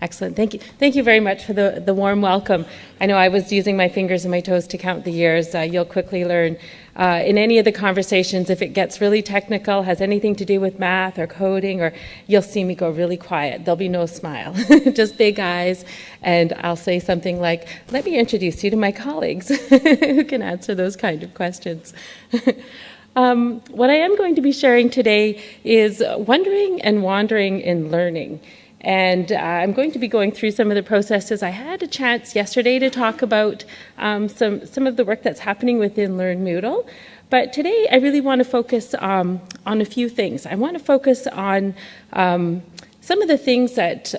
Excellent. Thank you. Thank you very much for the warm welcome. I know I was using my fingers and my toes to count the years. You'll quickly learn in any of the conversations, if it gets really technical, has anything to do with math or coding, or you'll see me go really quiet. There'll be no smile, just big eyes. And I'll say something like, let me introduce you to my colleagues who can answer those kind of questions. What I am going to be sharing today is wondering and wandering in learning. And I'm going to be going through some of the processes. I had a chance yesterday to talk about some of the work that's happening within Learn Moodle. But today I really want to focus on a few things. I want to focus on some of the things that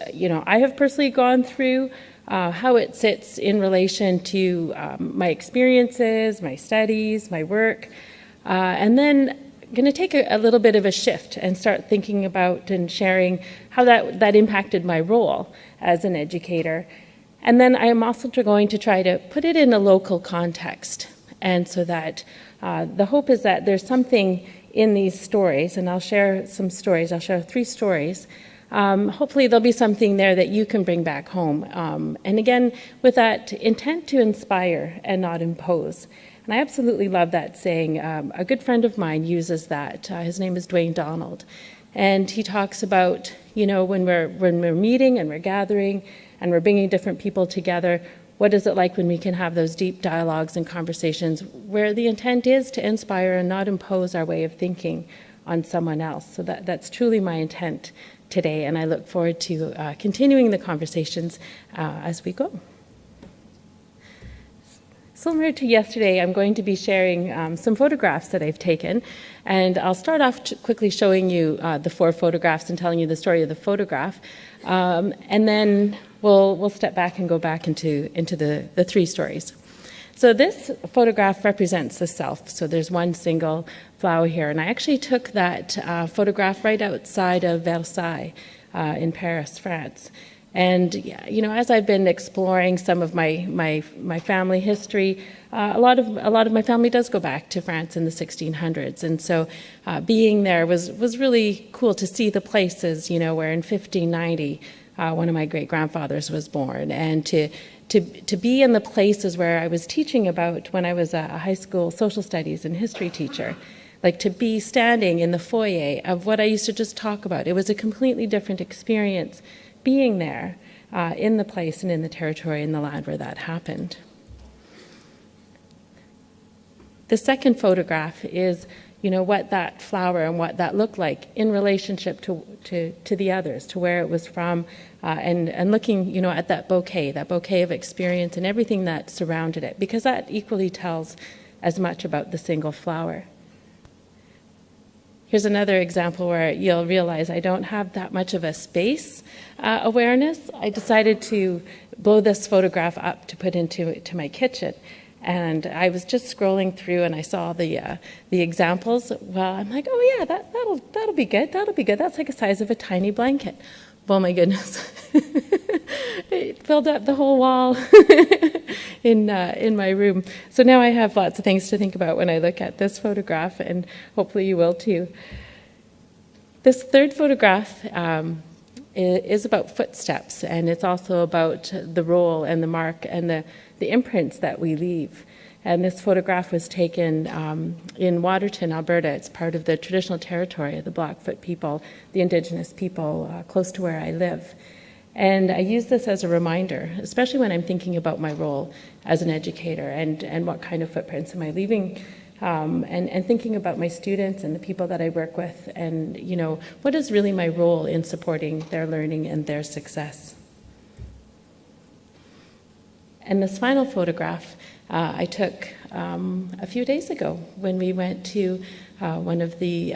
I have personally gone through, how it sits in relation to my experiences, my studies, my work, and then going to take a little bit of a shift and start thinking about and sharing how that impacted my role as an educator. And then I am also going to try to put it in a local context. And so that the hope is that there's something in these stories, and I'll share some stories. I'll share 3 stories. Hopefully there'll be something there that you can bring back home. And again, with that intent to inspire and not impose. And I absolutely love that saying. A good friend of mine uses that. His name is Dwayne Donald. And he talks about, when we're meeting and we're gathering and we're bringing different people together, what is it like when we can have those deep dialogues and conversations where the intent is to inspire and not impose our way of thinking on someone else. So that's truly my intent today. And I look forward to continuing the conversations as we go. Similar to yesterday, I'm going to be sharing some photographs that I've taken, and I'll start off quickly showing you the 4 photographs and telling you the story of the photograph, and then we'll step back and go back into the 3 stories. So this photograph represents the self. So there's one single flower here, and I actually took that photograph right outside of Versailles in Paris, France. And as I've been exploring some of my family history, a lot of my family does go back to France in the 1600s, and so being there was really cool to see the places, where in 1590 one of my great grandfathers was born, and to be in the places where I was teaching about when I was a high school social studies and history teacher. Like to be standing in the foyer of what I used to just talk about. It was a completely different experience being there in the place and in the territory in the land where that happened. The second photograph is, what that flower and what that looked like in relationship to the others, to where it was from, and looking, at that bouquet of experience and everything that surrounded it, because that equally tells as much about the single flower. Here's another example where you'll realize I don't have that much of a space awareness. I decided to blow this photograph up to put into my kitchen. And I was just scrolling through and I saw the examples. Well, I'm like, oh yeah, that'll be good. That'll be good. That's like the size of a tiny blanket. Oh my goodness. It filled up the whole wall in my room. So now I have lots of things to think about when I look at this photograph, and hopefully you will too. This third photograph is about footsteps, and it's also about the role and the mark and the imprints that we leave. And this photograph was taken in Waterton, Alberta. It's part of the traditional territory of the Blackfoot people, the Indigenous people close to where I live. And I use this as a reminder, especially when I'm thinking about my role as an educator and what kind of footprints am I leaving, and thinking about my students and the people that I work with, and what is really my role in supporting their learning and their success. And this final photograph I took a few days ago when we went to one of the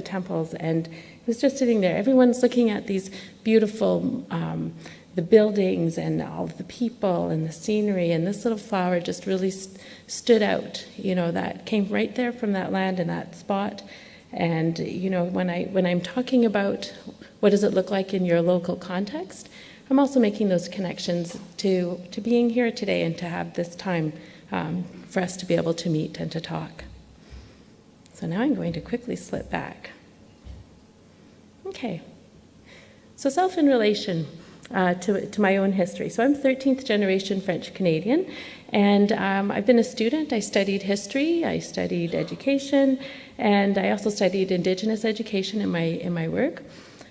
temples, and it was just sitting there. Everyone's looking at these beautiful the buildings and all of the people and the scenery, and this little flower just really stood out. That came right there from that land and that spot. And when I'm talking about what does it look like in your local context, I'm also making those connections to being here today and to have this time for us to be able to meet and to talk. So now I'm going to quickly slip back. Okay. So self in relation to my own history. So I'm 13th generation French Canadian, and I've been a student. I studied history, I studied education, and I also studied Indigenous education in my work.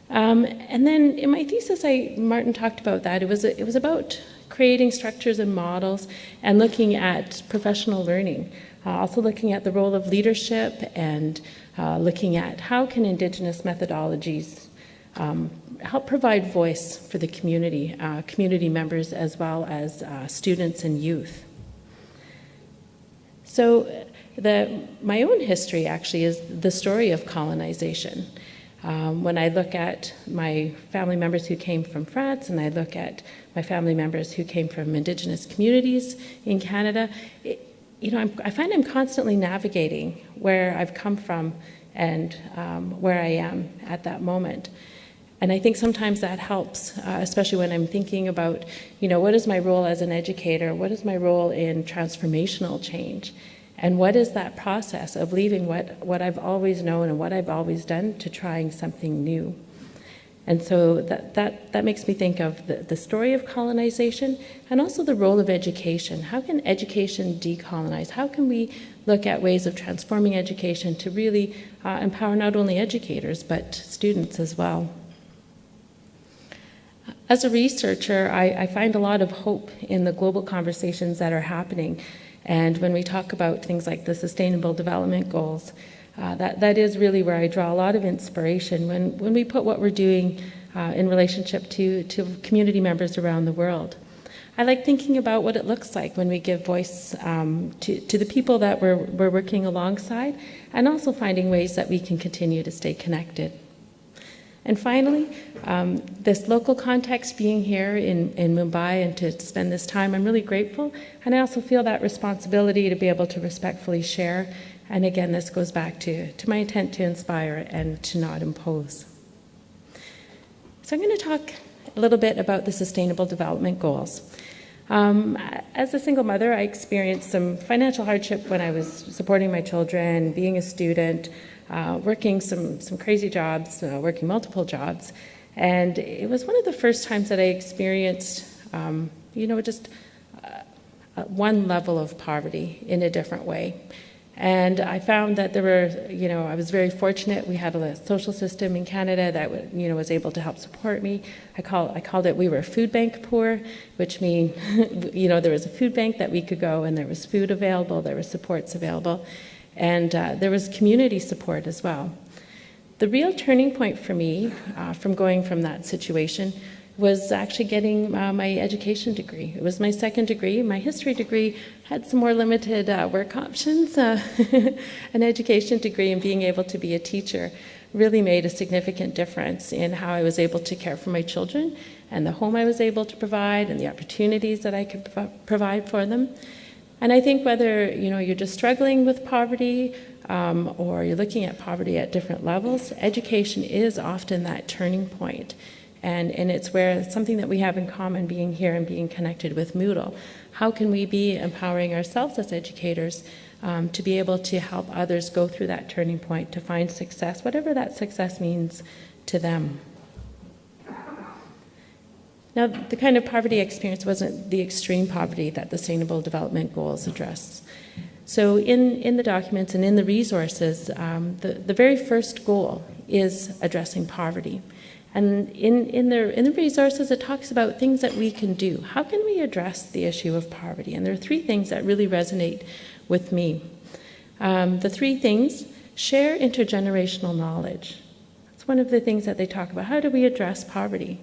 And then in my thesis, Martin talked about that. It was about creating structures and models and looking at professional learning, also looking at the role of leadership and looking at how can Indigenous methodologies help provide voice for the community, community members as well as students and youth. So my own history actually is the story of colonization. When I look at my family members who came from France and I look at my family members who came from Indigenous communities in Canada, I find I'm constantly navigating where I've come from and where I am at that moment. And I think sometimes that helps, especially when I'm thinking about, what is my role as an educator? What is my role in transformational change? And what is that process of leaving what I've always known and what I've always done to trying something new? And so that makes me think of the story of colonization and also the role of education. How can education decolonize? How can we look at ways of transforming education to really empower not only educators but students as well? As a researcher, I find a lot of hope in the global conversations that are happening. And when we talk about things like the Sustainable Development Goals, that is really where I draw a lot of inspiration when we put what we're doing in relationship to community members around the world. I like thinking about what it looks like when we give voice to the people that we're working alongside, and also finding ways that we can continue to stay connected. And finally, this local context, being here in Mumbai and to spend this time, I'm really grateful. And I also feel that responsibility to be able to respectfully share. And again, this goes back to my intent to inspire and to not impose. So I'm going to talk a little bit about the Sustainable Development Goals. As a single mother, I experienced some financial hardship when I was supporting my children, being a student, working some crazy jobs, working multiple jobs. And it was one of the first times that I experienced, just one level of poverty in a different way. And I found that there were, I was very fortunate. We had a social system in Canada that, was able to help support me. I called it, we were food bank poor, which means, there was a food bank that we could go and there was food available, there were supports available, and there was community support as well. The real turning point for me from going from that situation was actually getting my education degree. It was my second degree. My history degree had some more limited work options. An education degree and being able to be a teacher really made a significant difference in how I was able to care for my children and the home I was able to provide and the opportunities that I could provide for them. And I think whether you're just struggling with poverty or you're looking at poverty at different levels, education is often that turning point. And it's where something that we have in common, being here and being connected with Moodle. How can we be empowering ourselves as educators to be able to help others go through that turning point, to find success, whatever that success means to them? Now, the kind of poverty I experienced wasn't the extreme poverty that the Sustainable Development Goals address. So in the documents and in the resources, the very first goal is addressing poverty. And in the resources, it talks about things that we can do. How can we address the issue of poverty? And there are three things that really resonate with me. The three things: share intergenerational knowledge. That's one of the things that they talk about. How do we address poverty?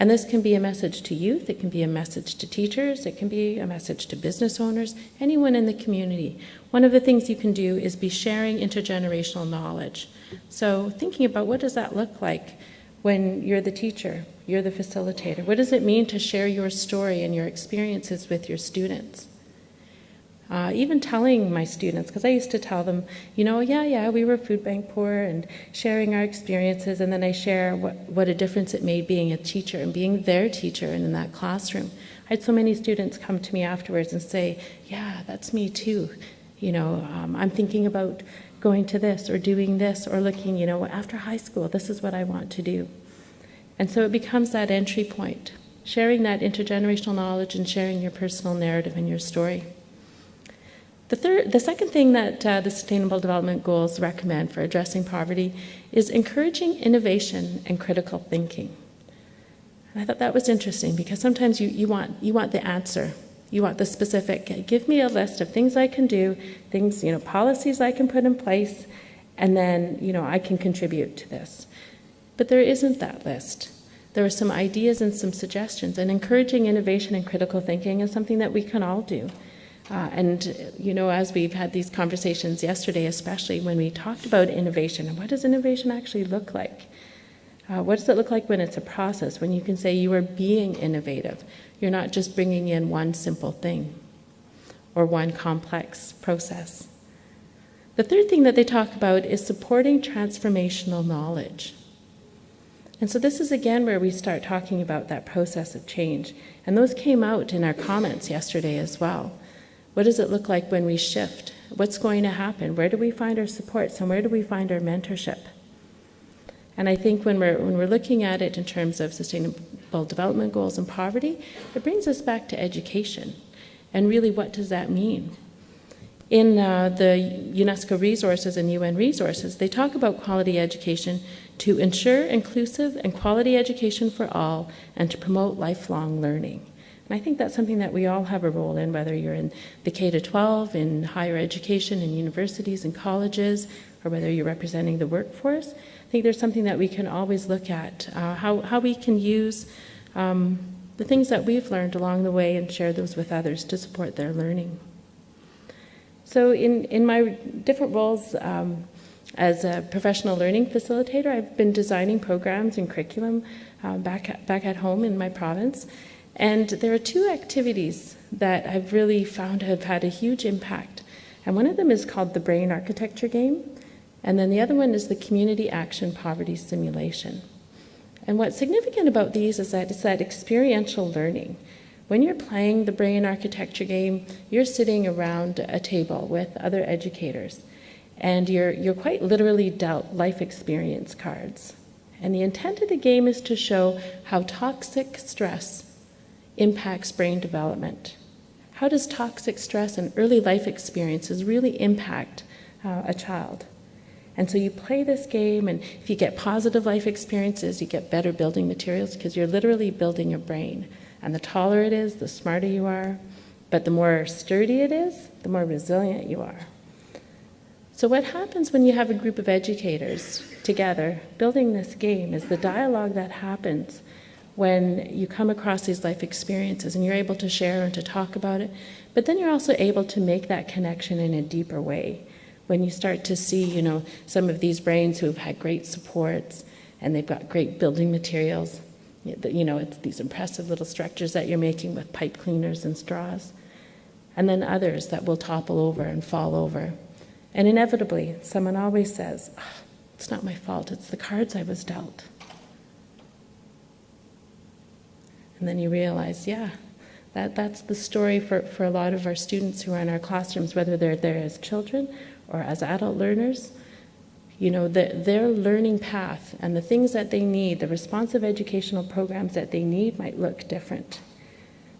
And this can be a message to youth, it can be a message to teachers, it can be a message to business owners, anyone in the community. One of the things you can do is be sharing intergenerational knowledge. So thinking about what does that look like when you're the teacher, you're the facilitator. What does it mean to share your story and your experiences with your students? Even telling my students, because I used to tell them, we were food bank poor, and sharing our experiences, and then I share what a difference it made being a teacher and being their teacher and in that classroom. I had so many students come to me afterwards and say, yeah, that's me too. I'm thinking about going to this or doing this or looking, after high school, this is what I want to do. And so it becomes that entry point, sharing that intergenerational knowledge and sharing your personal narrative and your story. The second thing that the Sustainable Development Goals recommend for addressing poverty is encouraging innovation and critical thinking. And I thought that was interesting because sometimes you want the answer. You want the specific, give me a list of things I can do, things, policies I can put in place, and then, I can contribute to this. But there isn't that list. There are some ideas and some suggestions, and encouraging innovation and critical thinking is something that we can all do. As we've had these conversations yesterday, especially when we talked about innovation, and what does innovation actually look like? What does it look like when it's a process, when you can say you are being innovative? You're not just bringing in one simple thing or one complex process. The third thing that they talk about is supporting transformational knowledge. And so this is again where we start talking about that process of change. And those came out in our comments yesterday as well. What does it look like when we shift? What's going to happen? Where do we find our supports and where do we find our mentorship? And I think when we're looking at it in terms of sustainable development goals and poverty, it brings us back to education. And really, what does that mean? In the UNESCO resources and UN resources, they talk about quality education to ensure inclusive and quality education for all and to promote lifelong learning. And I think that's something that we all have a role in, whether you're in the K-12, in higher education, in universities and colleges, or whether you're representing the workforce. I think there's something that we can always look at, how we can use the things that we've learned along the way and share those with others to support their learning. So in my different roles as a professional learning facilitator, I've been designing programs and curriculum back at home in my province. And there are two activities that I've really found have had a huge impact. And one of them is called the Brain Architecture Game. And then the other one is the Community Action Poverty Simulation. And what's significant about these is that it's that experiential learning. When you're playing the Brain Architecture Game, you're sitting around a table with other educators. And you're quite literally dealt life experience cards. And the intent of the game is to show how toxic stress impacts brain development. How does toxic stress and early life experiences really impact a child? And so you play this game, and if you get positive life experiences, you get better building materials because you're literally building your brain. And the taller it is, the smarter you are. But the more sturdy it is, the more resilient you are. So what happens when you have a group of educators together building this game is the dialogue that happens when you come across these life experiences and you're able to share and to talk about it, but then you're also able to make that connection in a deeper way. When you start to see, some of these brains who have had great supports and they've got great building materials, it's these impressive little structures that you're making with pipe cleaners and straws, and then others that will topple over and fall over. And inevitably, someone always says, it's not my fault, it's the cards I was dealt. And then you realize, that's the story for a lot of our students who are in our classrooms, whether they're there as children or as adult learners. Their learning path and the things that they need, the responsive educational programs that they need might look different.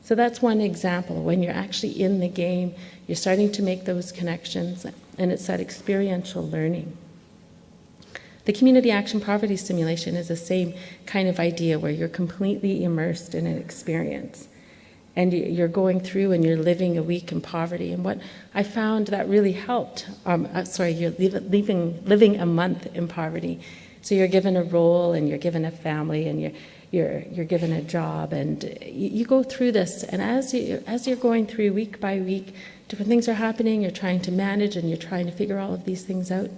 So that's one example. When you're actually in the game, you're starting to make those connections, and it's that experiential learning. The Community Action Poverty Simulation is the same kind of idea where you're completely immersed in an experience. And you're going through and you're living a week in poverty. And what I found that really helped, you're living a month in poverty. So you're given a role and you're given a family and you're given a job, and you go through this. And as you're going through week by week, different things are happening, you're trying to manage and you're trying to figure all of these things out.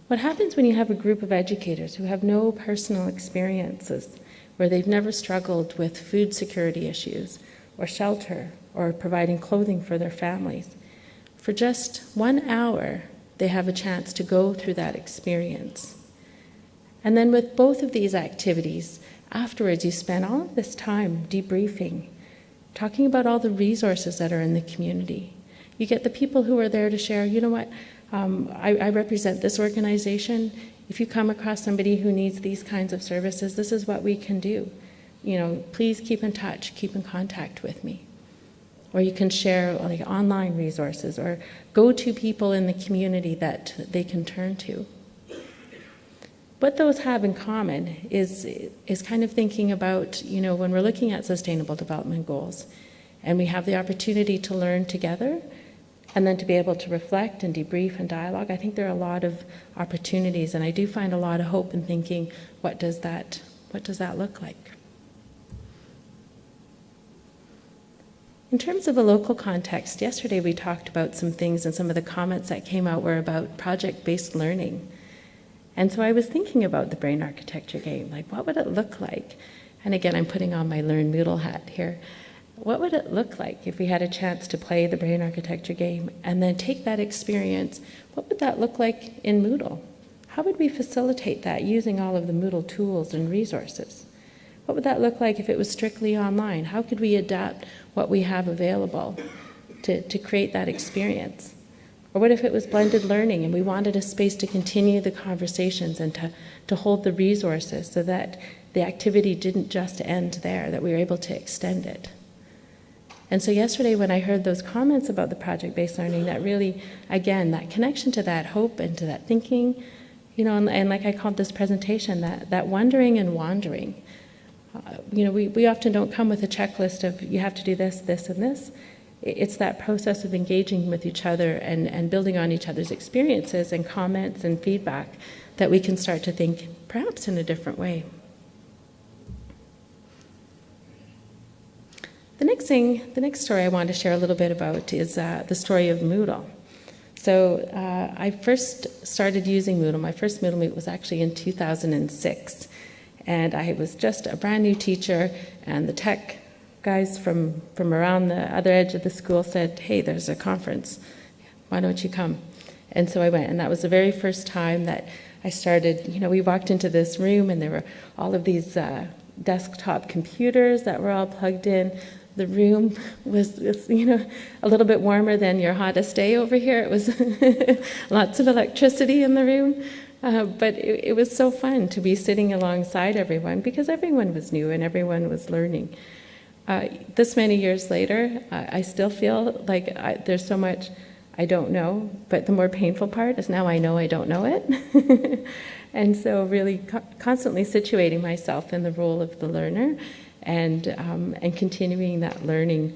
What happens when you have a group of educators who have no personal experiences, where they've never struggled with food security issues or shelter or providing clothing for their families? For just 1 hour, they have a chance to go through that experience. And then with both of these activities, afterwards you spend all of this time debriefing, talking about all the resources that are in the community. You get the people who are there to share, I represent this organization. If you come across somebody who needs these kinds of services, this is what we can do. Please keep in touch, keep in contact with me. Or you can share like online resources or go to people in the community that they can turn to. What those have in common is kind of thinking about, when we're looking at sustainable development goals and we have the opportunity to learn together and then to be able to reflect and debrief and dialogue, I think there are a lot of opportunities, and I do find a lot of hope in thinking, what does that look like? In terms of a local context, yesterday we talked about some things, and some of the comments that came out were about project-based learning. And so I was thinking about the brain architecture game, like what would it look like? And again, I'm putting on my Learn Moodle hat here. What would it look like if we had a chance to play the brain architecture game and then take that experience? What would that look like in Moodle? How would we facilitate that using all of the Moodle tools and resources? What would that look like if it was strictly online? How could we adapt what we have available to create that experience? Or what if it was blended learning and we wanted a space to continue the conversations and to hold the resources so that the activity didn't just end there, that we were able to extend it? And so yesterday when I heard those comments about the project-based learning, that really, again, that connection to that hope and to that thinking, and like I called this presentation, that wondering and wandering. We often don't come with a checklist of you have to do this, this, and this. It's that process of engaging with each other and building on each other's experiences and comments and feedback that we can start to think perhaps in a different way. The next story I want to share a little bit about is the story of Moodle. So I first started using Moodle. My first Moodle meet was actually in 2006. And I was just a brand new teacher, and the tech guys from around the other edge of the school said, hey, there's a conference. Why don't you come? And so I went, and that was the very first time that I started. We walked into this room, and there were all of these desktop computers that were all plugged in. The room was a little bit warmer than your hottest day over here. It was lots of electricity in the room. But it was so fun to be sitting alongside everyone because everyone was new and everyone was learning. This many years later, I still feel like there's so much I don't know, but the more painful part is now I know I don't know it. And so really constantly situating myself in the role of the learner and continuing that learning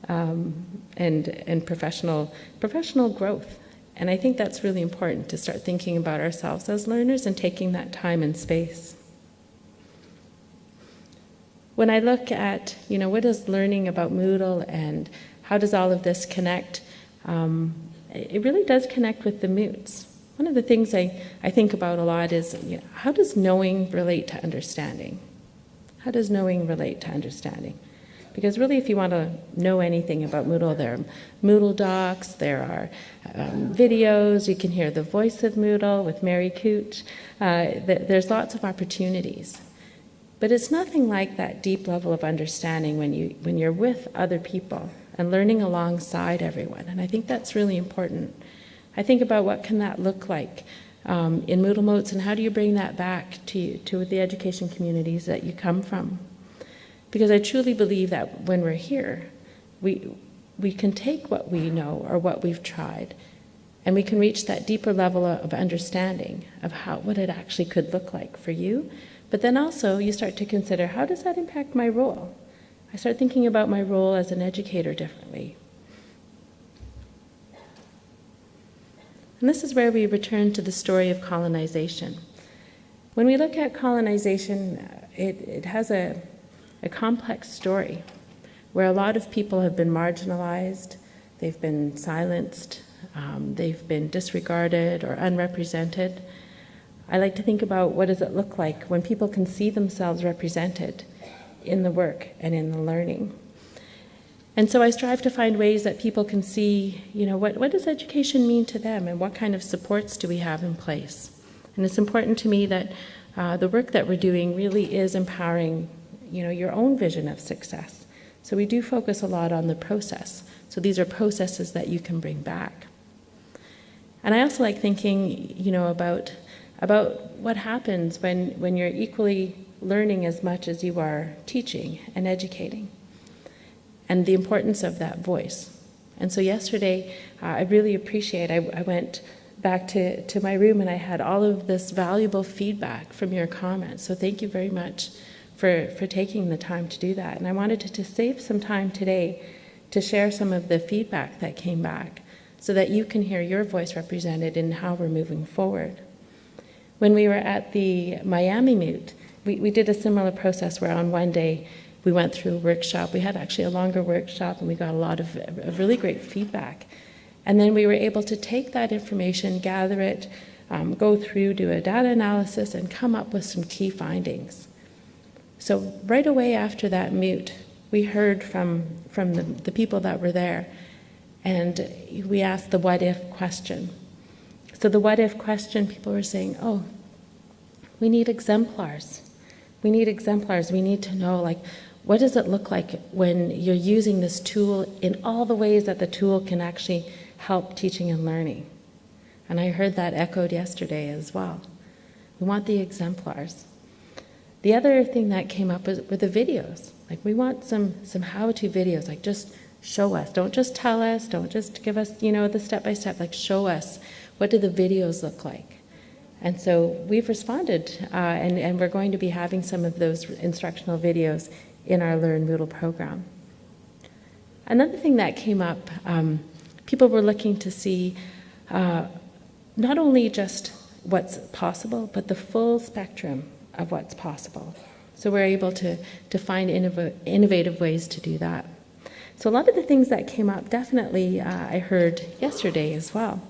and professional growth. And I think that's really important, to start thinking about ourselves as learners and taking that time and space. When I look at, what is learning about Moodle and how does all of this connect, it really does connect with the moods. One of the things I think about a lot is, how does knowing relate to understanding? How does knowing relate to understanding? Because really, if you want to know anything about Moodle, there are Moodle docs, there are videos, you can hear the voice of Moodle with Mary Cooch. There's lots of opportunities. But it's nothing like that deep level of understanding when you're with other people and learning alongside everyone. And I think that's really important. I think about what can that look like in Moodle Motes, and how do you bring that back to the education communities that you come from? Because I truly believe that when we're here, we can take what we know or what we've tried, and we can reach that deeper level of understanding of what it actually could look like for you. But then also you start to consider, how does that impact my role? I start thinking about my role as an educator differently. And this is where we return to the story of colonization. When we look at colonization, it has a complex story where a lot of people have been marginalized, they've been silenced, they've been disregarded or unrepresented. I like to think about what does it look like when people can see themselves represented in the work and in the learning. And so I strive to find ways that people can see, what does education mean to them and what kind of supports do we have in place. And it's important to me that the work that we're doing really is empowering your own vision of success. So we do focus a lot on the process. So these are processes that you can bring back. And I also like thinking, about what happens when you're equally learning as much as you are teaching and educating, and the importance of that voice. And so yesterday, I really appreciate, I went back to my room and I had all of this valuable feedback from your comments. So thank you very much for taking the time to do that. And I wanted to save some time today to share some of the feedback that came back so that you can hear your voice represented in how we're moving forward. When we were at the Miami Moot, we did a similar process where on one day we went through a workshop. We had actually a longer workshop and we got a lot of really great feedback. And then we were able to take that information, gather it, go through, do a data analysis, and come up with some key findings. So right away after that moot, we heard from the people that were there, and we asked the what if question. So the what if question, people were saying, oh, we need exemplars. We need exemplars. We need to know, like, what does it look like when you're using this tool in all the ways that the tool can actually help teaching and learning? And I heard that echoed yesterday as well. We want the exemplars. The other thing that came up were the videos. Like, we want some how-to videos, like just show us. Don't just tell us, don't just give us, the step-by-step, like show us. What do the videos look like? And so we've responded, and we're going to be having some of those instructional videos in our Learn Moodle program. Another thing that came up, people were looking to see not only just what's possible, but the full spectrum of what's possible. So we're able to find innovative ways to do that. So a lot of the things that came up, definitely I heard yesterday as well.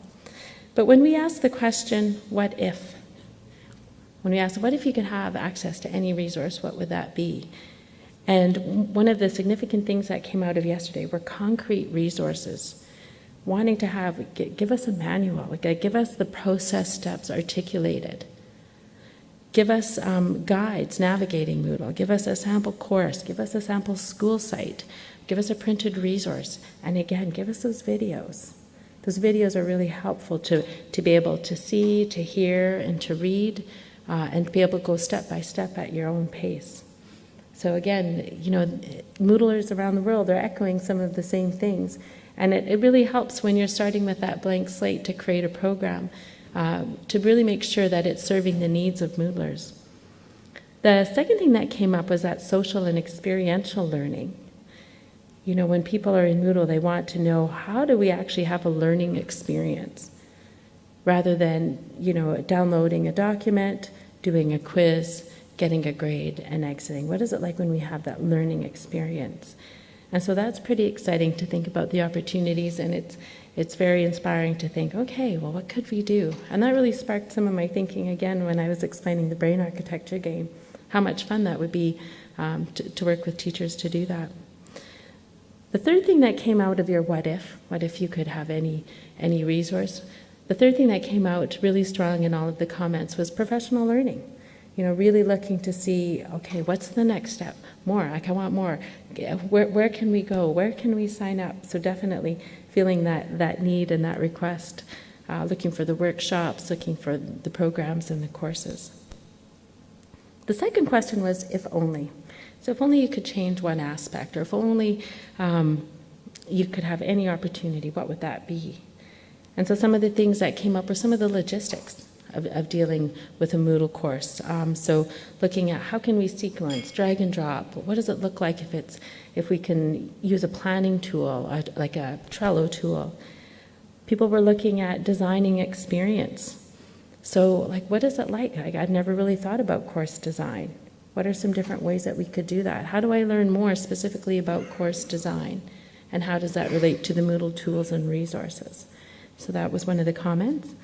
But when we asked the question, what if? When we asked, what if you could have access to any resource, what would that be? And one of the significant things that came out of yesterday were concrete resources, wanting to give us a manual, give us the process steps articulated, give us guides navigating Moodle, give us a sample course, give us a sample school site, give us a printed resource, and again, give us those videos. Those videos are really helpful to be able to see, to hear, and to read, and to be able to go step by step at your own pace. So again, Moodlers around the world are echoing some of the same things, and it really helps when you're starting with that blank slate to create a program, to really make sure that it's serving the needs of Moodlers. The second thing that came up was that social and experiential learning. When people are in Moodle, they want to know, how do we actually have a learning experience? Rather than, downloading a document, doing a quiz, getting a grade, and exiting. What is it like when we have that learning experience? And so that's pretty exciting to think about the opportunities, and it's very inspiring to think, okay, well, what could we do? And that really sparked some of my thinking again when I was explaining the brain architecture game, how much fun that would be to work with teachers to do that. The third thing that came out of your what if you could have any resource, the third thing that came out really strong in all of the comments was professional learning. Really looking to see, okay, what's the next step? More, I want more. Where can we go? Where can we sign up? So definitely feeling that need and that request, looking for the workshops, looking for the programs and the courses. The second question was, if only. So if only you could change one aspect, or if only you could have any opportunity, what would that be? And so some of the things that came up were some of the logistics of dealing with a Moodle course. So looking at how can we sequence, drag and drop, what does it look like if we can use a planning tool, like a Trello tool. People were looking at designing experience. So what is it like? I've never really thought about course design. What are some different ways that we could do that? How do I learn more specifically about course design? And how does that relate to the Moodle tools and resources? So that was one of the comments.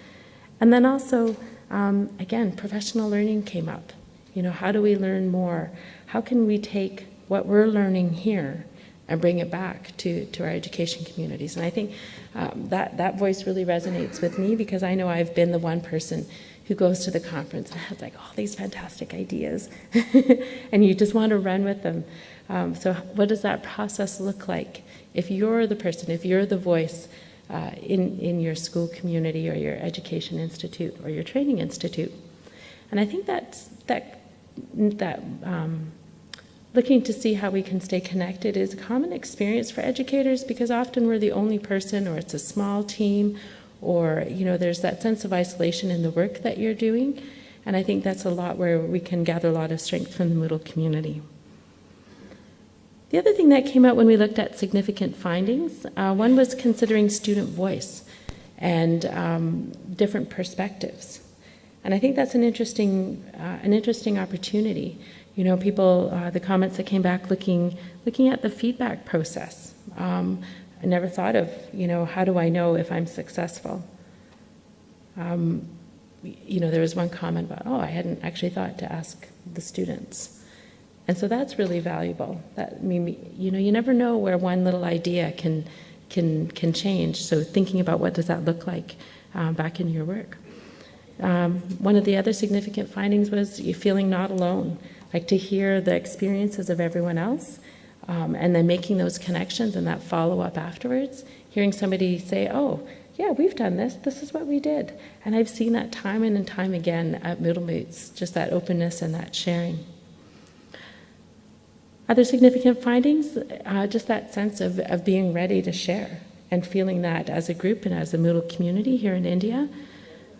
And then also, again, professional learning came up. How do we learn more? How can we take what we're learning here and bring it back to our education communities? And I think that voice really resonates with me, because I know I've been the one person who goes to the conference and has all these fantastic ideas and you just want to run with them. So what does that process look like? If you're the person, if you're the voice in your school community or your education institute or your training institute. And I think that looking to see how we can stay connected is a common experience for educators, because often we're the only person, or it's a small team, or there's that sense of isolation in the work that you're doing. And I think that's a lot where we can gather a lot of strength from the Moodle community. The other thing that came out when we looked at significant findings, one was considering student voice and different perspectives. And I think that's an interesting opportunity. People, the comments that came back looking at the feedback process. I never thought of, how do I know if I'm successful? There was one comment about, I hadn't actually thought to ask the students. And so that's really valuable. You never know where one little idea can change. So thinking about what does that look like back in your work. One of the other significant findings was you feeling not alone. Like to hear the experiences of everyone else, and then making those connections and that follow-up afterwards, hearing somebody say, yeah, we've done this is what we did. And I've seen that time and time again at Moodle Moots, just that openness and that sharing. Other significant findings, just that sense of being ready to share and feeling that as a group and as a Moodle community here in India,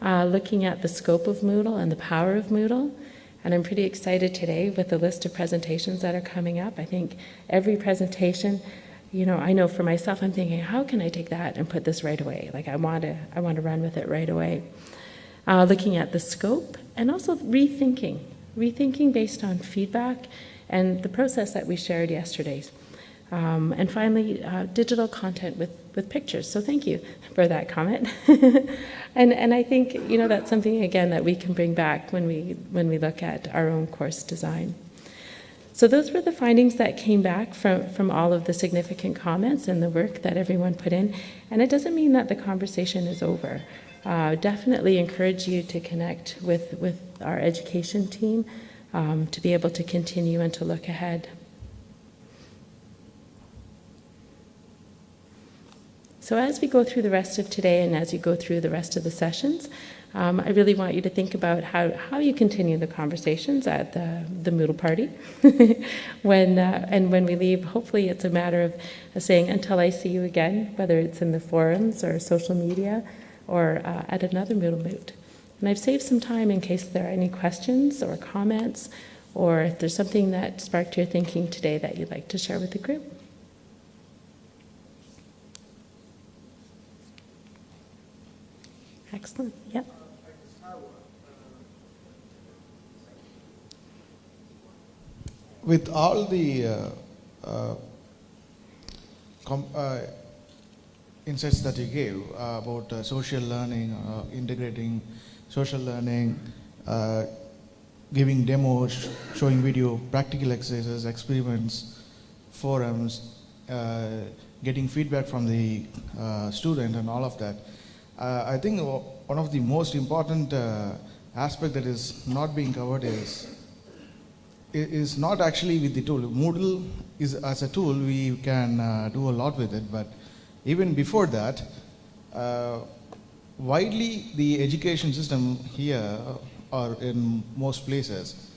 looking at the scope of Moodle and the power of Moodle. And I'm pretty excited today with the list of presentations that are coming up. I think every presentation, I know for myself, I'm thinking, how can I take that and put this right away? Like I want to run with it right away. Looking at the scope and also rethinking based on feedback and the process that we shared yesterday. And finally, digital content with pictures. So thank you for that comment. and I think that's something again that we can bring back when we look at our own course design. So those were the findings that came back from all of the significant comments and the work that everyone put in. And it doesn't mean that the conversation is over. Definitely encourage you to connect with our education team to be able to continue and to look ahead. So as we go through the rest of today and as you go through the rest of the sessions, I really want you to think about how you continue the conversations at the Moodle party. When we leave, hopefully it's a matter of saying, until I see you again, whether it's in the forums or social media or at another Moodle Moot. And I've saved some time in case there are any questions or comments, or if there's something that sparked your thinking today that you'd like to share with the group. Excellent. Yep. With all the insights that you gave about social learning, integrating social learning, giving demos, showing video, practical exercises, experiments, forums, getting feedback from the student and all of that, I think one of the most important aspect that is not being covered is not actually with the tool. Moodle is, as a tool, we can do a lot with it, but even before that, widely the education system here or in most places,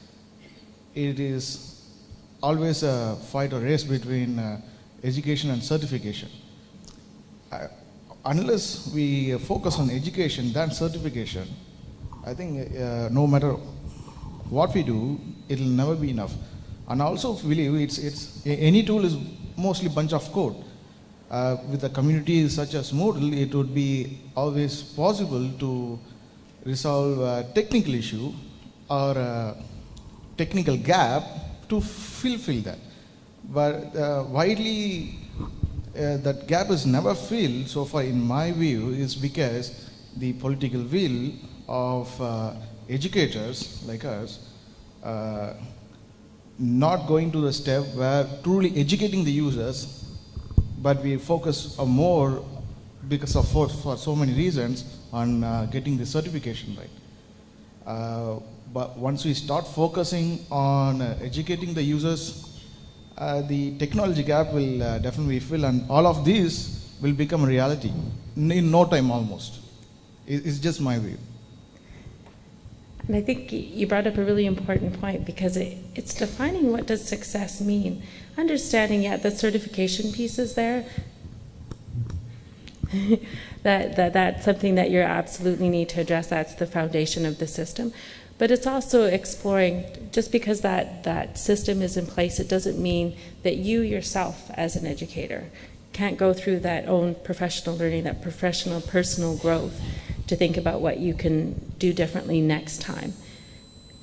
it is always a fight or race between education and certification. Unless we focus on education than certification, I think no matter what we do, it will never be enough. And also believe it's any tool is mostly bunch of code. With a community such as Moodle, it would be always possible to resolve a technical issue or a technical gap to fulfill that. But widely, that gap is never filled so far, in my view, is because the political will of educators like us not going to the step where truly educating the users, but we focus more because of for so many reasons on getting the certification right. But once we start focusing on educating the users, the technology gap will definitely fill, and all of these will become a reality in no time almost. It's just my view. And I think you brought up a really important point, because it's defining what does success mean. Understanding, the certification piece is there. that's something that you absolutely need to address. That's the foundation of the system. But it's also exploring, just because that system is in place, it doesn't mean that you yourself as an educator can't go through that own professional learning, that professional personal growth, to think about what you can do differently next time,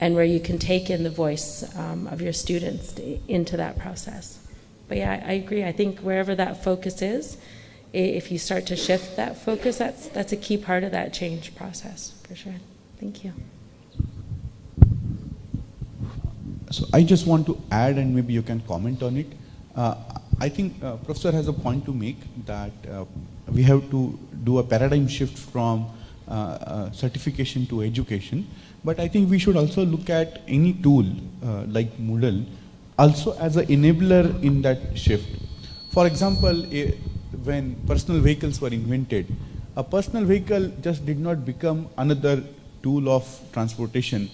and where you can take in the voice of your students into that process. But yeah, I agree. I think wherever that focus is, if you start to shift that focus, that's a key part of that change process, for sure. Thank you. So I just want to add, and maybe you can comment on it. I think Professor has a point to make, that we have to do a paradigm shift from certification to education. But I think we should also look at any tool like Moodle also as an enabler in that shift. For example, when personal vehicles were invented, a personal vehicle just did not become another tool of transportation.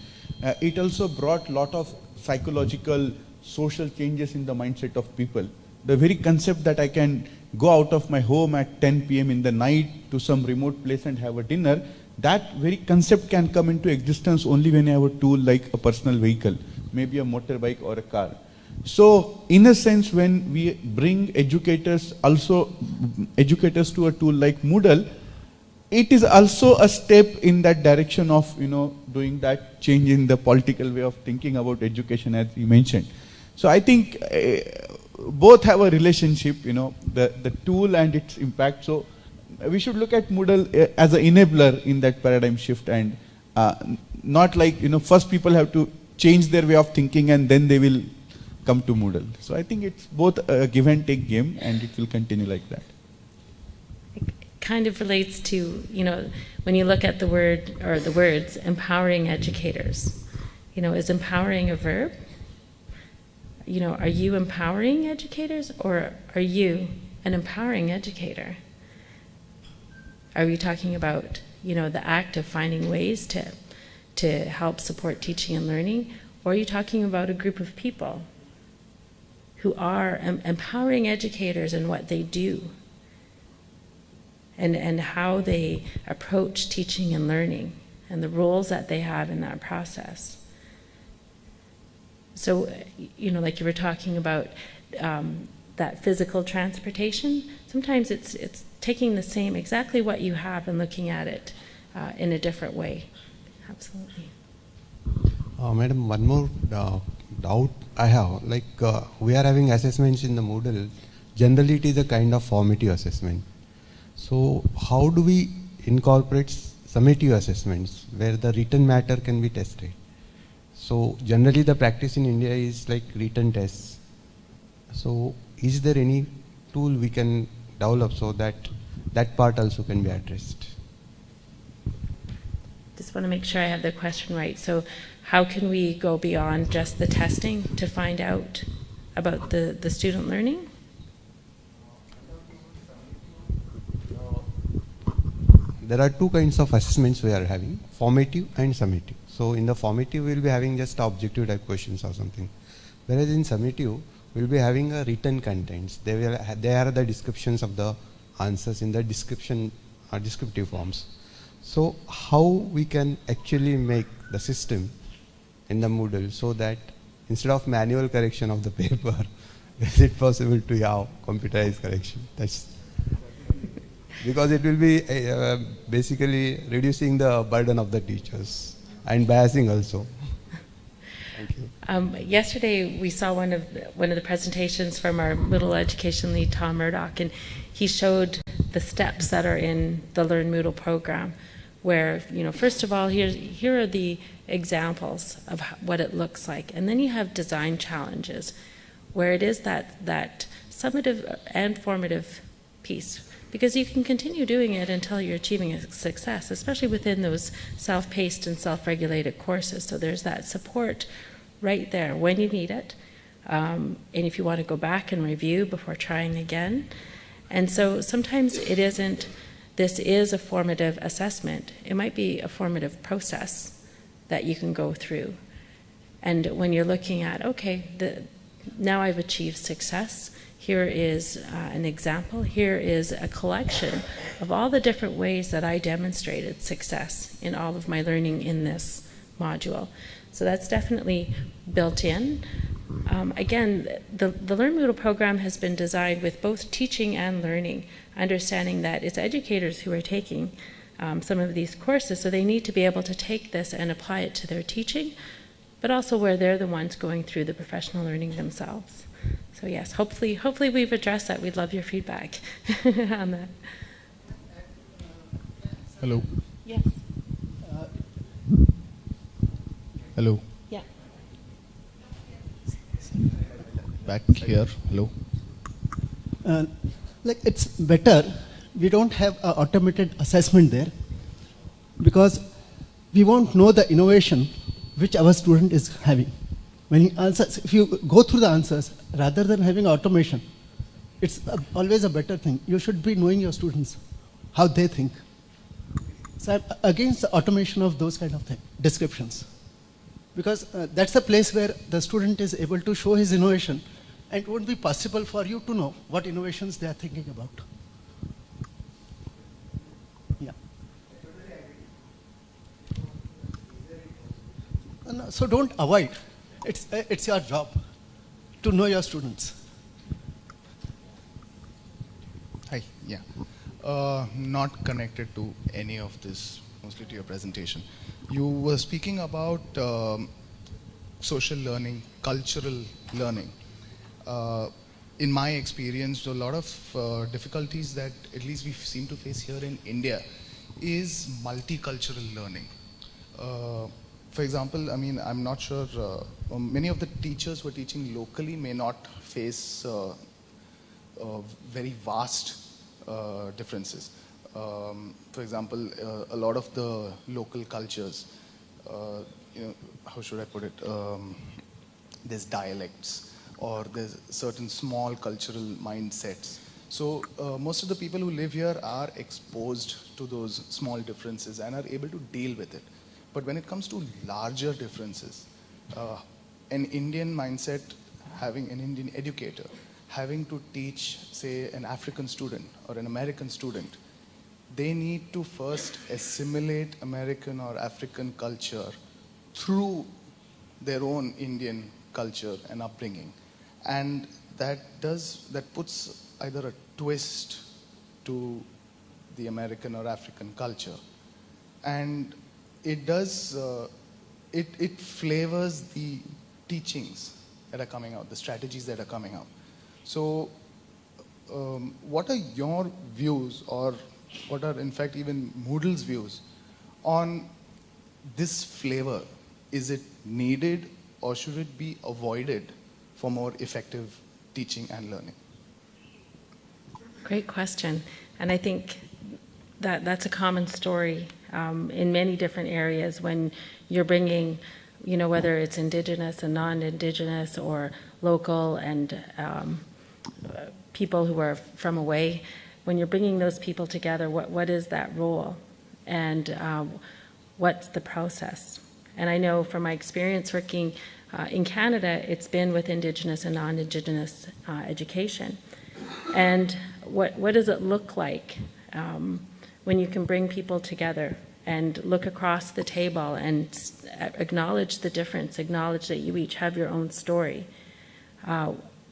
It also brought a lot of psychological, social changes in the mindset of people. The very concept that I can go out of my home at 10 p.m. in the night to some remote place and have a dinner, that very concept can come into existence only when I have a tool like a personal vehicle, maybe a motorbike or a car. So in a sense, when we bring educators to a tool like Moodle, it is also a step in that direction of, doing that change in the political way of thinking about education, as you mentioned. So I think both have a relationship, the tool and its impact. So we should look at Moodle as an enabler in that paradigm shift, and not like, first people have to change their way of thinking and then they will come to Moodle. So I think it's both a give and take game, and it will continue like that. Kind of relates to, when you look at the word or the words empowering educators, is empowering a verb? Are you empowering educators, or are you an empowering educator? Are we talking about, the act of finding ways to help support teaching and learning, or are you talking about a group of people who are empowering educators in what they do? And how they approach teaching and learning, and the roles that they have in that process. So, like you were talking about that physical transportation, sometimes it's taking the same, exactly what you have, and looking at it in a different way. Absolutely. Madam, one more doubt I have. We are having assessments in the Moodle. Generally, it is a kind of formative assessment. So how do we incorporate summative assessments where the written matter can be tested? So generally the practice in India is like written tests. So is there any tool we can develop so that that part also can be addressed? Just want to make sure I have the question right. So how can we go beyond just the testing to find out about the student learning? There are two kinds of assessments we are having, formative and summative. So in the formative, we'll be having just objective type questions or something. Whereas in summative, we'll be having a written contents. They are the descriptions of the answers in the descriptive forms. So how we can actually make the system in the Moodle so that instead of manual correction of the paper, is it possible to have computerized correction? Because it will be basically reducing the burden of the teachers and biasing also. Thank you. Yesterday we saw one of the presentations from our middle education lead, Tom Murdoch, and he showed the steps that are in the Learn Moodle program, where first of all, here are the examples of what it looks like, and then you have design challenges, where it is that summative and formative piece. Because you can continue doing it until you're achieving a success, especially within those self-paced and self-regulated courses. So there's that support right there when you need it. And if you want to go back and review before trying again. And so sometimes this is a formative assessment. It might be a formative process that you can go through. And when you're looking at, okay, now I've achieved success, here is an example, here is a collection of all the different ways that I demonstrated success in all of my learning in this module. So that's definitely built in. Again, the Learn Moodle program has been designed with both teaching and learning, understanding that it's educators who are taking some of these courses, so they need to be able to take this and apply it to their teaching, but also where they're the ones going through the professional learning themselves. So yes, hopefully we've addressed that. We'd love your feedback on that. Hello. Yes. Hello. Yeah. Back here. Hello. Like it's better we don't have an automated assessment there, because we won't know the innovation which our student is having. When he answers, if you go through the answers rather than having automation, it's always a better thing. You should be knowing your students, how they think. So I'm against the automation of those kind of descriptions, because that's a place where the student is able to show his innovation, and it won't be possible for you to know what innovations they are thinking about. Yeah. No, so don't avoid. It's your job to know your students. Hi, yeah. Not connected to any of this, mostly to your presentation. You were speaking about social learning, cultural learning. In my experience, a lot of difficulties that at least we seem to face here in India is multicultural learning. For example, I mean, I'm not sure, many of the teachers who are teaching locally may not face very vast differences. For example, a lot of the local cultures, you know, how should I put it? There's dialects, or there's certain small cultural mindsets. So most of the people who live here are exposed to those small differences and are able to deal with it. But when it comes to larger differences, an Indian mindset, having an Indian educator, having to teach, say, an African student or an American student, they need to first assimilate American or African culture through their own Indian culture and upbringing. And that puts either a twist to the American or African culture. And it does, it flavors the teachings that are coming out, the strategies that are coming out. So what are your views, or what are in fact even Moodle's views on this flavor? Is it needed, or should it be avoided for more effective teaching and learning? Great question. And I think that's a common story in many different areas when you're bringing, you know, whether it's Indigenous and non-Indigenous or local and people who are from away, when you're bringing those people together, what is that role? And what's the process? And I know from my experience working in Canada, it's been with Indigenous and non-Indigenous education. And what does it look like when you can bring people together and look across the table and acknowledge the difference, acknowledge that you each have your own story,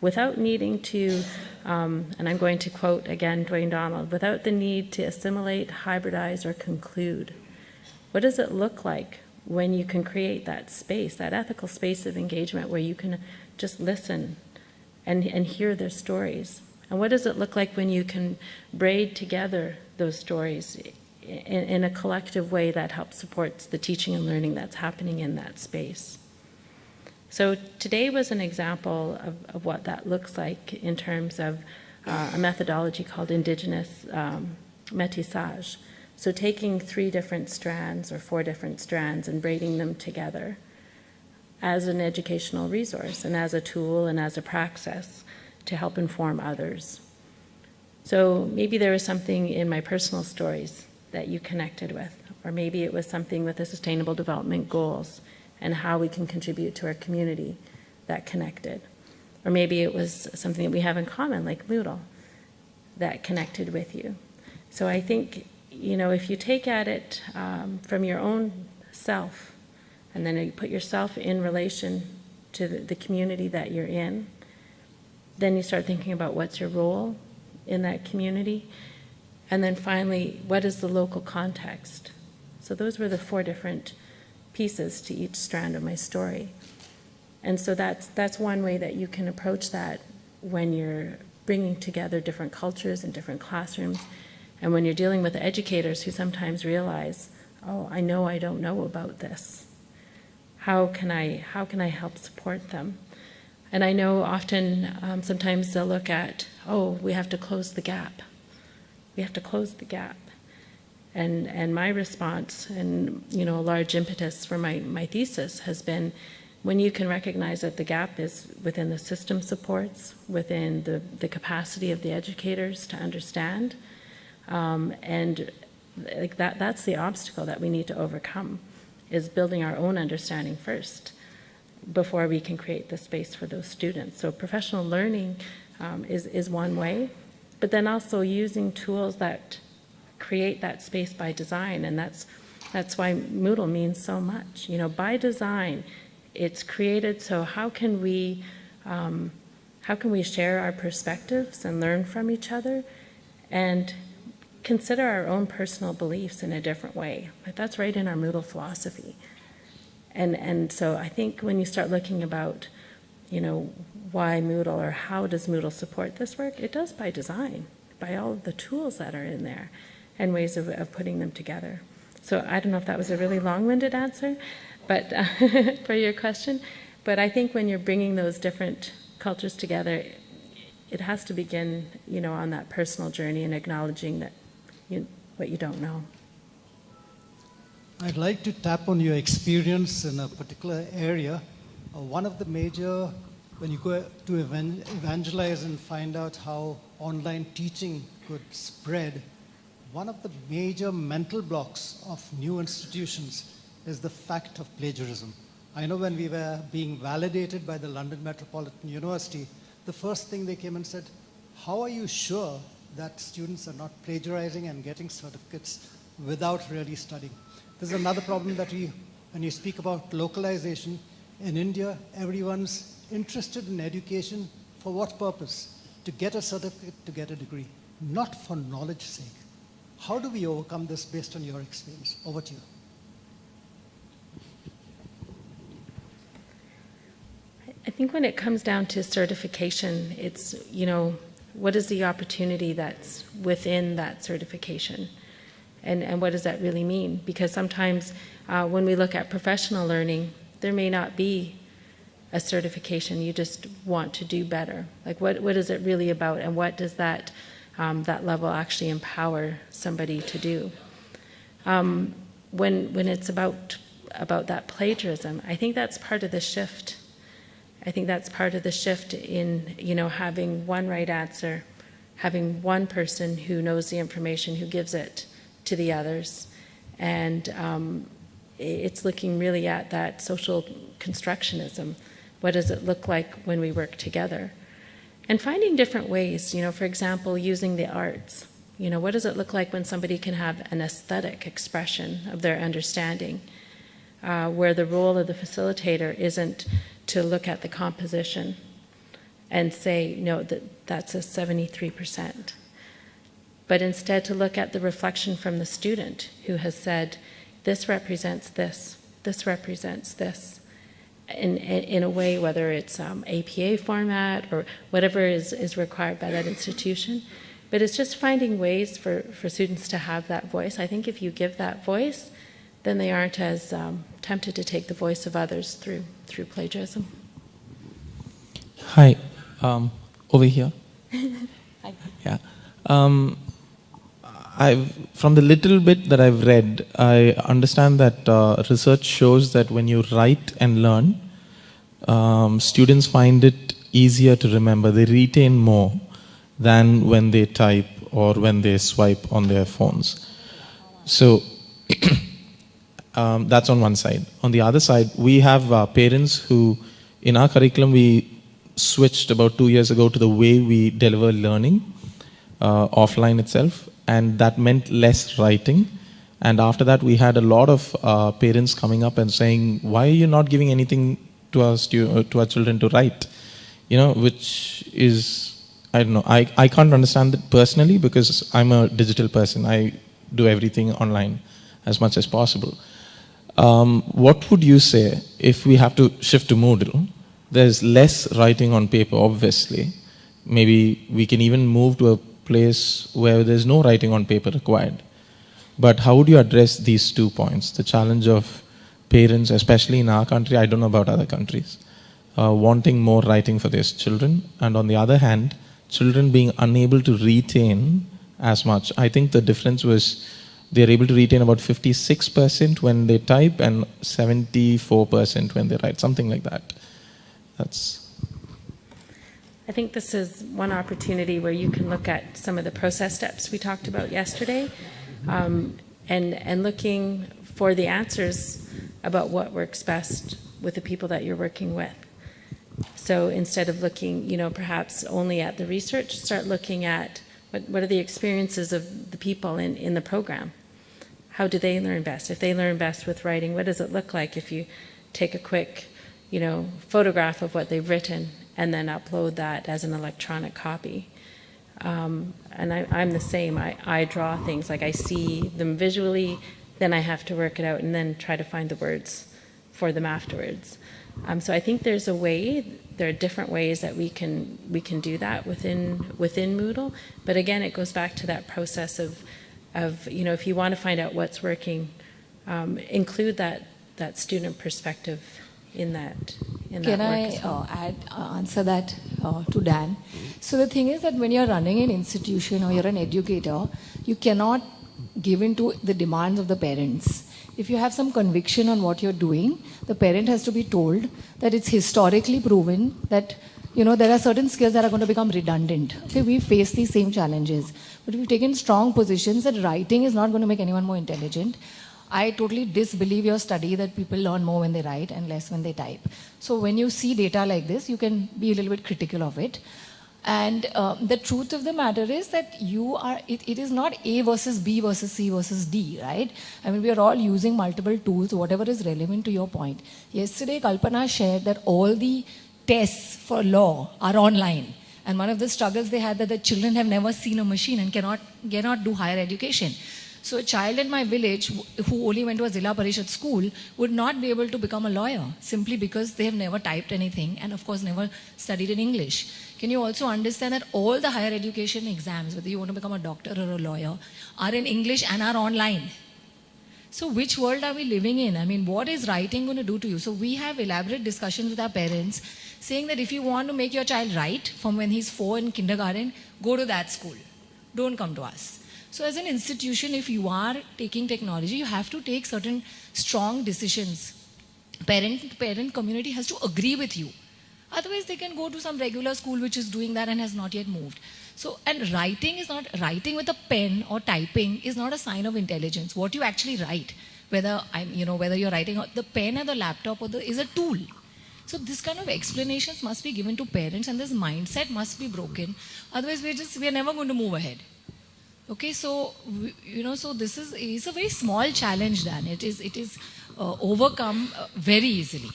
without needing to, and I'm going to quote again Dwayne Donald, without the need to assimilate, hybridize, or conclude. What does it look like when you can create that space, that ethical space of engagement where you can just listen and hear their stories? And what does it look like when you can braid together those stories in a collective way that helps support the teaching and learning that's happening in that space? So today was an example of what that looks like in terms of a methodology called Indigenous MetaSaj. So taking 3 different strands or 4 different strands and braiding them together as an educational resource and as a tool and as a praxis to help inform others. So maybe there was something in my personal stories that you connected with, or maybe it was something with the Sustainable Development Goals and how we can contribute to our community that connected. Or maybe it was something that we have in common, like Moodle, that connected with you. So I think, if you take at it from your own self, and then you put yourself in relation to the community that you're in, then you start thinking about what's your role in that community, and then finally, what is the local context? So those were the 4 different pieces to each strand of my story. And so that's one way that you can approach that when you're bringing together different cultures in different classrooms, and when you're dealing with educators who sometimes realize, oh, I know I don't know about this. How can I help support them? And I know often, sometimes they'll look at, oh, we have to close the gap. We have to close the gap. And my response, and a large impetus for my thesis has been, when you can recognize that the gap is within the system supports, within the capacity of the educators to understand, and like that's the obstacle that we need to overcome, is building our own understanding first before we can create the space for those students. So professional learning is one way, but then also using tools that create that space by design, and that's why Moodle means so much. By design, it's created so how can we share our perspectives and learn from each other and consider our own personal beliefs in a different way. But that's right in our Moodle philosophy. And so I think when you start looking about, why Moodle or how does Moodle support this work, it does by design, by all of the tools that are in there and ways of putting them together. So I don't know if that was a really long-winded answer, but for your question. But I think when you're bringing those different cultures together, it has to begin, on that personal journey and acknowledging that what you don't know. I'd like to tap on your experience in a particular area. One of the major, when you go to evangelize and find out how online teaching could spread, one of the major mental blocks of new institutions is the fact of plagiarism. I know when we were being validated by the London Metropolitan University, the first thing they came and said, how are you sure that students are not plagiarizing and getting certificates without really studying? There's another problem that when you speak about localization, in India, everyone's interested in education for what purpose? To get a certificate, to get a degree, not for knowledge's sake. How do we overcome this based on your experience? Over to you. I think when it comes down to certification, it's, what is the opportunity that's within that certification? And what does that really mean? Because sometimes when we look at professional learning, there may not be a certification. You just want to do better. Like what is it really about, and what does that level actually empower somebody to do? When it's about that plagiarism, I think that's part of the shift. I think that's part of the shift in having one right answer, having one person who knows the information, who gives it to the others, and it's looking really at that social constructionism. What does it look like when we work together? And finding different ways, for example, using the arts. What does it look like when somebody can have an aesthetic expression of their understanding, where the role of the facilitator isn't to look at the composition and say, no, that's a 73%. But instead to look at the reflection from the student who has said, this represents this, this represents this, in a way, whether it's APA format or whatever is required by that institution. But it's just finding ways for students to have that voice. I think if you give that voice, then they aren't as tempted to take the voice of others through plagiarism. Hi, over here. Hi. Yeah. From the little bit that I've read, I understand that research shows that when you write and learn, students find it easier to remember. They retain more than when they type or when they swipe on their phones. So that's on one side. On the other side, we have parents who, in our curriculum, we switched about 2 years ago to the way we deliver learning offline itself, and that meant less writing. And after that, we had a lot of parents coming up and saying, why are you not giving anything to our children to write? Which is, I don't know, I can't understand it personally because I'm a digital person. I do everything online as much as possible. What would you say if we have to shift to Moodle? There's less writing on paper, obviously. Maybe we can even move to a place where there's no writing on paper required. But how would you address these 2 points? The challenge of parents, especially in our country, I don't know about other countries, wanting more writing for their children, and on the other hand, children being unable to retain as much. I think the difference was they're able to retain about 56% when they type and 74% when they write, something like that. I think this is one opportunity where you can look at some of the process steps we talked about yesterday, and looking for the answers about what works best with the people that you're working with. So instead of looking, perhaps only at the research, start looking at what are the experiences of the people in the program. How do they learn best? If they learn best with writing, what does it look like if you take a quick, photograph of what they've written and then upload that as an electronic copy? And I'm the same. I draw things, like I see them visually, then I have to work it out and then try to find the words for them afterwards. So I think there are different ways that we can do that within Moodle. But again, it goes back to that process of if you want to find out what's working, include that student perspective in that. Can I answer that to Dan? So the thing is that when you're running an institution or you're an educator, you cannot give in to the demands of the parents. If you have some conviction on what you're doing, the parent has to be told that it's historically proven that there are certain skills that are going to become redundant. Okay, we face these same challenges, but we've taken strong positions that writing is not going to make anyone more intelligent. I totally disbelieve your study that people learn more when they write and less when they type. So when you see data like this, you can be a little bit critical of it. And the truth of the matter is that it is not A versus B versus C versus D, right? I mean, we are all using multiple tools, whatever is relevant to your point. Yesterday, Kalpana shared that all the tests for law are online. And one of the struggles they had that the children have never seen a machine and cannot do higher education. So a child in my village who only went to a Zilla Parishad school would not be able to become a lawyer simply because they have never typed anything and of course never studied in English. Can you also understand that all the higher education exams, whether you want to become a doctor or a lawyer, are in English and are online? So which world are we living in? I mean, what is writing going to do to you? So we have elaborate discussions with our parents saying that if you want to make your child write from when he's 4 in kindergarten, go to that school. Don't come to us. So as an institution, if you are taking technology, you have to take certain strong decisions. Parent community has to agree with you. Otherwise, they can go to some regular school which is doing that and has not yet moved. So, and writing with a pen or typing is not a sign of intelligence. What you actually write, whether you're writing on the pen or the laptop is a tool. So this kind of explanations must be given to parents, and this mindset must be broken. Otherwise, we're never going to move ahead. Okay, so so this is a very small challenge, Dan. It is overcome very easily.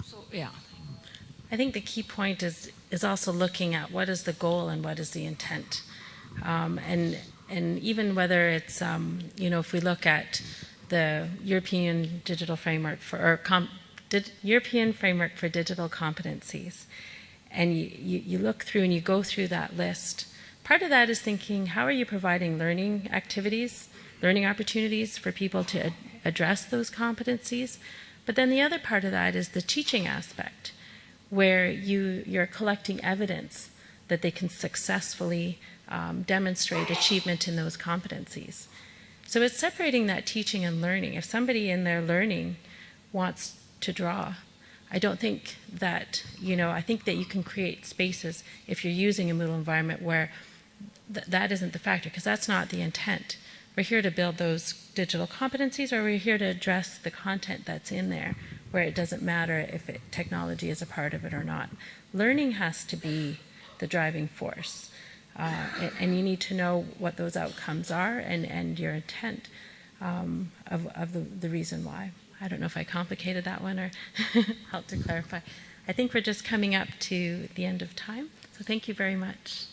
So yeah, I think the key point is also looking at what is the goal and what is the intent, and even whether it's if we look at the European Digital Framework European Framework for Digital Competencies, and you look through and you go through that list. Part of that is thinking, how are you providing learning activities, learning opportunities for people to address those competencies? But then the other part of that is the teaching aspect, where you're collecting evidence that they can successfully demonstrate achievement in those competencies. So it's separating that teaching and learning. If somebody in their learning wants to draw, I don't think that, I think that you can create spaces if you're using a Moodle environment where that isn't the factor, because that's not the intent. We're here to build those digital competencies, or we're here to address the content that's in there, where it doesn't matter if technology is a part of it or not. Learning has to be the driving force, and you need to know what those outcomes are and your intent of the reason why. I don't know if I complicated that one or helped to clarify. I think we're just coming up to the end of time, so thank you very much.